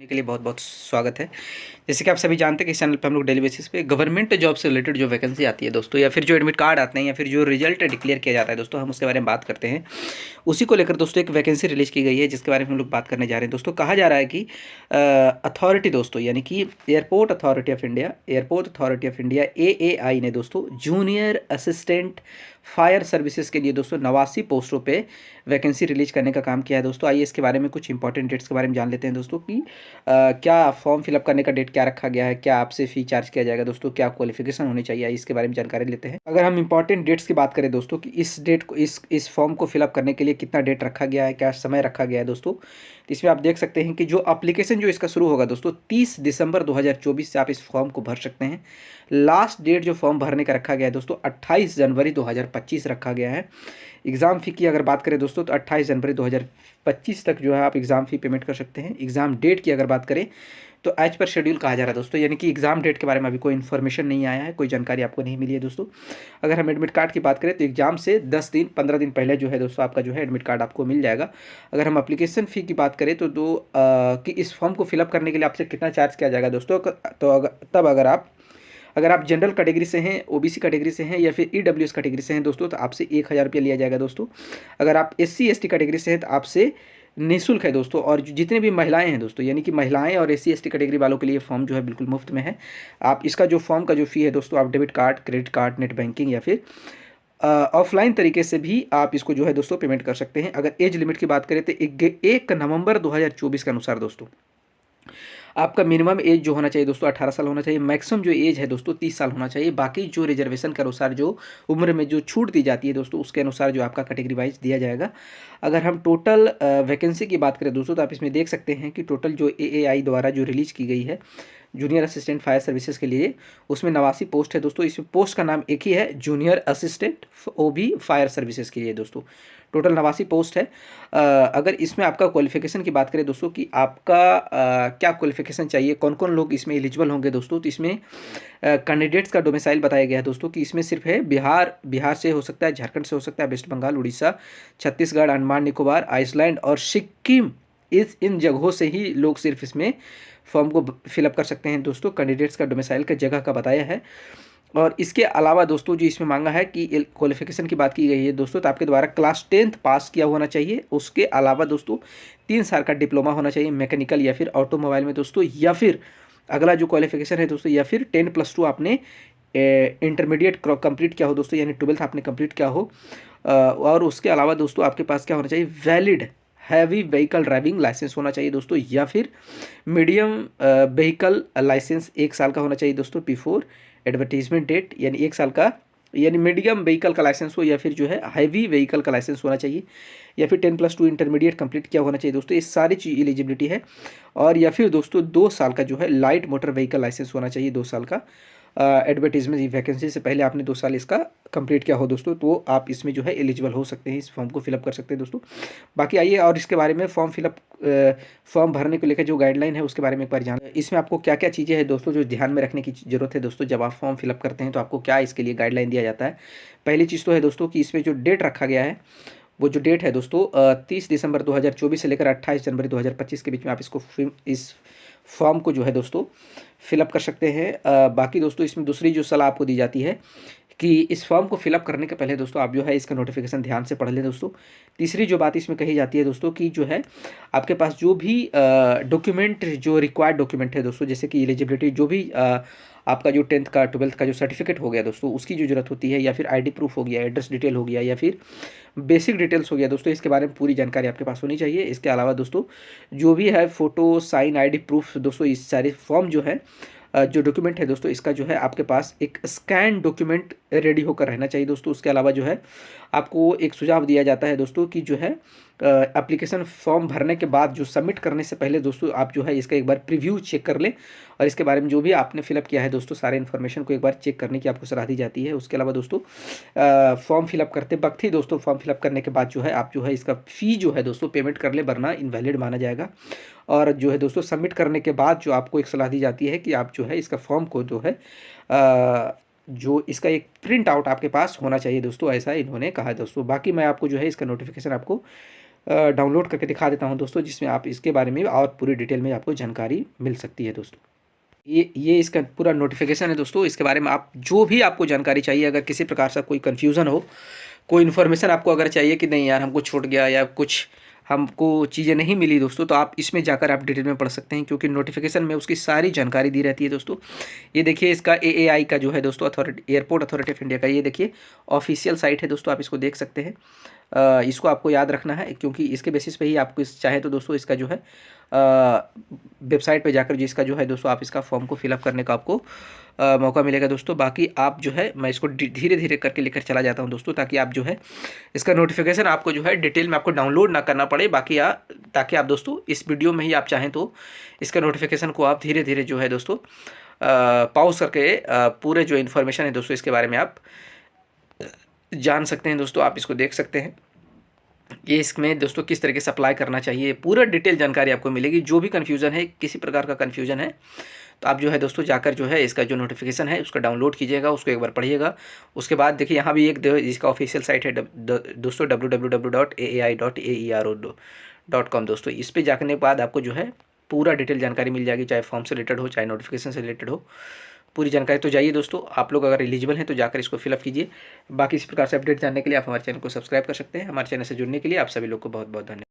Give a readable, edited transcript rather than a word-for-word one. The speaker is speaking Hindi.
के लिए बहुत बहुत स्वागत है। जैसे कि आप सभी जानते हैं कि इस चैनल पे हम लोग डेली बेसिस पे गवर्नमेंट जॉब से रिलेटेड जो वैकेंसी आती है दोस्तों, या फिर जो एडमिट कार्ड आते हैं, या फिर जो रिजल्ट डिक्लेयर किया जाता है दोस्तों, हम उसके बारे में बात करते हैं। उसी को लेकर दोस्तों एक वैकेंसी रिलीज की गई है, जिसके बारे में हम लोग बात करने जा रहे हैं दोस्तों। कहा जा रहा है कि अथॉरिटी दोस्तों, यानी कि airport authority of India AAI ने दोस्तों जूनियर असिस्टेंट फायर सर्विसेज के लिए दोस्तों 89 पोस्टों पे वैकेंसी रिलीज करने का काम किया है दोस्तों। आइए इसके बारे में कुछ इंपॉर्टेंट डेट्स के बारे में जान लेते हैं दोस्तों कि क्या फॉर्म फिलअप करने का डेट क्या रखा गया है, क्या आपसे फ़ी चार्ज किया जाएगा दोस्तों, क्या क्वालिफिकेशन होनी चाहिए, इसके बारे में जानकारी लेते हैं। अगर हम इंपॉर्टेंट डेट्स की बात करें दोस्तों कि इस डेट को इस फॉर्म को फिलअप करने के लिए कितना डेट रखा गया है, क्या समय रखा गया है दोस्तों, तो इसमें आप देख सकते हैं कि जो एप्लीकेशन जो इसका शुरू होगा दोस्तों 30 दिसंबर 2024 से आप इस फॉर्म को भर सकते हैं। लास्ट डेट जो फॉर्म भरने का रखा गया है दोस्तों 28 जनवरी 2025 रखा गया है। एग्ज़ाम फ़ी की अगर बात करें दोस्तों तो 28 जनवरी 2025 तक जो है आप एग्ज़ाम फ़ी पेमेंट कर सकते हैं। एग्ज़ाम डेट की अगर बात करें तो एज पर शेड्यूल कहा जा रहा है दोस्तों, यानी कि एग्ज़ाम डेट के बारे में अभी कोई इन्फॉर्मेशन नहीं आया है, कोई जानकारी आपको नहीं मिली है दोस्तों। अगर हम एडमिट कार्ड की बात करें तो एग्ज़ाम से 10 दिन 15 दिन पहले जो है दोस्तों आपका जो है एडमिट कार्ड आपको मिल जाएगा। अगर हम एप्लीकेशन फ़ी की बात करें तो कि इस फॉर्म को फिलअप करने के लिए आपसे कितना चार्ज किया जाएगा दोस्तों, तो अगर आप जनरल कैटेगरी से हैं, OBC कैटेगरी से हैं, या फिर EWS कैटेगरी से हैं दोस्तों, तो आपसे 1000 रुपया लिया जाएगा दोस्तों। अगर आप SC ST कैटेगरी से हैं तो आपसे निःशुल्क है दोस्तों। और जितने भी महिलाएं हैं दोस्तों, यानी कि महिलाएं और SC ST कैटेगरी वालों के लिए फॉर्म जो है बिल्कुल मुफ्त में है। आप इसका जो फॉर्म का जो फ़ी है दोस्तों, आप debit card, credit card, net banking या फिर ऑफलाइन तरीके से भी आप इसको जो है दोस्तों पेमेंट कर सकते हैं। अगर एज लिमिट की बात करें तो 1 नवंबर 2024 के अनुसार दोस्तों आपका मिनिमम एज जो होना चाहिए दोस्तों 18 साल होना चाहिए। मैक्सिमम जो एज है दोस्तों 30 साल होना चाहिए। बाकी जो रिजर्वेशन के अनुसार जो उम्र में जो छूट दी जाती है दोस्तों, उसके अनुसार जो आपका कैटेगरी वाइज दिया जाएगा। अगर हम टोटल वैकेंसी की बात करें दोस्तों, तो आप इसमें देख सकते हैं कि टोटल जो AAI द्वारा जो रिलीज की गई है जूनियर असिस्टेंट फायर सर्विसेज के लिए, उसमें 89 पोस्ट है दोस्तों। इस पोस्ट का नाम एक ही है, junior assistant OB fire services के लिए दोस्तों। टोटल 89 पोस्ट है। अगर इसमें आपका क्वालिफिकेशन की बात करें दोस्तों कि आपका क्या क्वालिफिकेशन चाहिए, कौन कौन लोग इसमें एलिजिबल होंगे दोस्तों, तो इसमें कैंडिडेट्स का डोमिसाइल बताया गया है दोस्तों कि इसमें सिर्फ है बिहार से हो सकता है, झारखंड से हो सकता है, वेस्ट बंगाल, उड़ीसा, छत्तीसगढ़, अंडमान निकोबार, आइसलैंड और सिक्किम। इन जगहों से ही लोग सिर्फ इसमें फॉर्म को फिलअप कर सकते हैं दोस्तों। कैंडिडेट्स का डोमिसाइल का जगह का बताया है। और इसके अलावा दोस्तों जो इसमें मांगा है कि क्वालिफिकेशन की बात की गई है दोस्तों, तो आपके द्वारा क्लास 10th पास किया होना चाहिए। उसके अलावा दोस्तों 3 साल का डिप्लोमा होना चाहिए मैकेनिकल या फिर ऑटोमोबाइल में दोस्तों, या फिर अगला जो क्वालिफिकेशन है दोस्तों, या फिर 10+2 आपने इंटरमीडिएट कंप्लीट किया हो दोस्तों, यानी 12th आपने कंप्लीट किया हो। और उसके अलावा दोस्तों आपके पास क्या होना चाहिए, valid heavy vehicle driving licence होना चाहिए दोस्तों, या फिर मीडियम व्हीकल लाइसेंस 1 साल का होना चाहिए दोस्तों बिफोर एडवर्टीजमेंट डेट, यानी 1 साल का, यानी मीडियम व्हीकल का लाइसेंस हो, या फिर जो है हैवी व्हीकल का लाइसेंस होना चाहिए, या फिर 10+2 इंटरमीडिएट कंप्लीट किया होना चाहिए दोस्तों। ये सारी चीज़ एलिजिबिलिटी है। और या फिर दोस्तों 2 साल का जो है लाइट मोटर व्हीकल लाइसेंस होना चाहिए, 2 साल का। एडवर्टीजमेंट वैकेंसी से पहले आपने 2 साल इसका कंप्लीट किया हो दोस्तों, तो आप इसमें जो है एलिजिबल हो सकते हैं, इस फॉर्म को फिलअप कर सकते हैं दोस्तों। बाकी आइए और इसके बारे में फॉर्म भरने को लेकर जो गाइडलाइन है उसके बारे में एक बार जान। इसमें आपको क्या क्या चीज़ें हैं दोस्तों जो ध्यान में रखने की ज़रूरत है दोस्तों, जब आप फॉर्म फिलअप करते हैं तो आपको क्या इसके लिए गाइडलाइन दिया जाता है। पहली चीज़ तो है दोस्तों कि इसमें जो डेट रखा गया है, वो जो डेट है दोस्तों 30 दिसंबर 2024 से लेकर 28 जनवरी 2025 के बीच में आप इस फॉर्म को जो है दोस्तों फिलअप कर सकते हैं। बाकी दोस्तों इसमें दूसरी जो सलाह आपको दी जाती है कि इस फॉर्म को फिलअप करने के पहले दोस्तों आप जो है इसका नोटिफिकेशन ध्यान से पढ़ लें दोस्तों। तीसरी जो बात इसमें कही जाती है दोस्तों कि जो है आपके पास जो भी डॉक्यूमेंट जो रिक्वायर्ड डॉक्यूमेंट है दोस्तों, जैसे कि एलिजिबिलिटी जो भी आपका जो 10th का 12th का जो सर्टिफिकेट हो गया दोस्तों, उसकी जो जरूरत होती है, या फिर ID प्रूफ हो गया, एड्रेस डिटेल हो गया, या फिर बेसिक डिटेल्स हो गया दोस्तों, इसके बारे में पूरी जानकारी आपके पास होनी चाहिए। इसके अलावा दोस्तों जो भी है फ़ोटो, साइन, ID प्रूफ दोस्तों, इस सारे फॉर्म जो है जो डॉक्यूमेंट है दोस्तों, इसका जो है आपके पास एक स्कैन डॉक्यूमेंट रेडी होकर रहना चाहिए दोस्तों। उसके अलावा जो है आपको एक सुझाव दिया जाता है दोस्तों कि जो है एप्लीकेशन फॉर्म भरने के बाद जो सबमिट करने से पहले दोस्तों आप जो है इसका एक बार प्रीव्यू चेक कर लें, और इसके बारे में जो भी आपने फिलअप किया है दोस्तों सारे इन्फॉर्मेशन को एक बार चेक करने की आपको सलाह दी जाती है। उसके अलावा दोस्तों फॉर्म फिलअप करते वक्त ही दोस्तों, फॉर्म फिलअप करने के बाद जो है आप जो है इसका फ़ी जो है दोस्तों पेमेंट कर ले, वरना इनवैलिड माना जाएगा। और जो है दोस्तों सबमिट करने के बाद जो आपको एक सलाह दी जाती है कि आप जो है इसका फॉर्म को जो है जो इसका एक प्रिंट आउट आपके पास होना चाहिए दोस्तों, ऐसा इन्होंने कहा है दोस्तों। बाकी मैं आपको जो है इसका नोटिफिकेशन आपको डाउनलोड करके दिखा देता हूँ दोस्तों, जिसमें आप इसके बारे में और पूरी डिटेल में आपको जानकारी मिल सकती है दोस्तों। ये इसका पूरा नोटिफिकेशन है दोस्तों। इसके बारे में आप जो भी आपको जानकारी चाहिए, अगर किसी प्रकार से कोई कन्फ्यूज़न हो, कोई इन्फॉर्मेशन आपको अगर चाहिए कि नहीं यार हमको छूट गया या कुछ हमको चीज़ें नहीं मिली दोस्तों, तो आप इसमें जाकर आप डिटेल में पढ़ सकते हैं, क्योंकि नोटिफिकेशन में उसकी सारी जानकारी दी रहती है दोस्तों। ये देखिए इसका एएआई का जो है दोस्तों, authority airport authority of India का, ये देखिए ऑफिशियल साइट है दोस्तों, आप इसको देख सकते हैं। इसको आपको याद रखना है, क्योंकि इसके बेसिस पे ही आपको चाहे तो दोस्तों इसका जो है वेबसाइट पे जाकर जिसका जो है दोस्तों आप इसका फॉर्म को फिलअप करने का आपको मौका मिलेगा दोस्तों। बाकी आप जो है, मैं इसको धीरे धीरे करके लेकर चला जाता हूं दोस्तों, ताकि आप जो है इसका नोटिफिकेशन आपको जो है डिटेल में आपको डाउनलोड ना करना पड़े। बाकी ताकि आप दोस्तों इस वीडियो में ही आप चाहें तो इसका नोटिफिकेशन को आप धीरे धीरे जो है दोस्तों पॉज करके पूरे जो इन्फॉर्मेशन है दोस्तों इसके बारे में आप जान सकते हैं दोस्तों। आप इसको देख सकते हैं, ये इसमें दोस्तों किस तरीके से अप्लाई करना चाहिए, पूरा डिटेल जानकारी आपको मिलेगी। जो भी कन्फ्यूज़न है, किसी प्रकार का कन्फ्यूज़न है, तो आप जो है दोस्तों जाकर जो है इसका जो नोटिफिकेशन है उसका डाउनलोड कीजिएगा, उसको एक बार पढ़िएगा। उसके बाद देखिए यहाँ भी एक इसका ऑफिशियल साइट है दोस्तों www.aai.aero.com दोस्तों। इस पर जाने के बाद आपको जो है पूरा डिटेल जानकारी मिल जाएगी, चाहे फॉर्म से रिलेटेड हो, चाहे नोटिफिकेशन से रिलेटेड हो, पूरी जानकारी। तो जाइए दोस्तों, आप लोग अगर एलिजिबल हैं तो जाकर इसको फिलअप कीजिए। बाकी इस प्रकार से अपडेट जानने के लिए आप हमारे चैनल को सब्सक्राइब कर सकते हैं। हमारे चैनल से जुड़ने के लिए आप सभी लोग को बहुत बहुत धन्यवाद।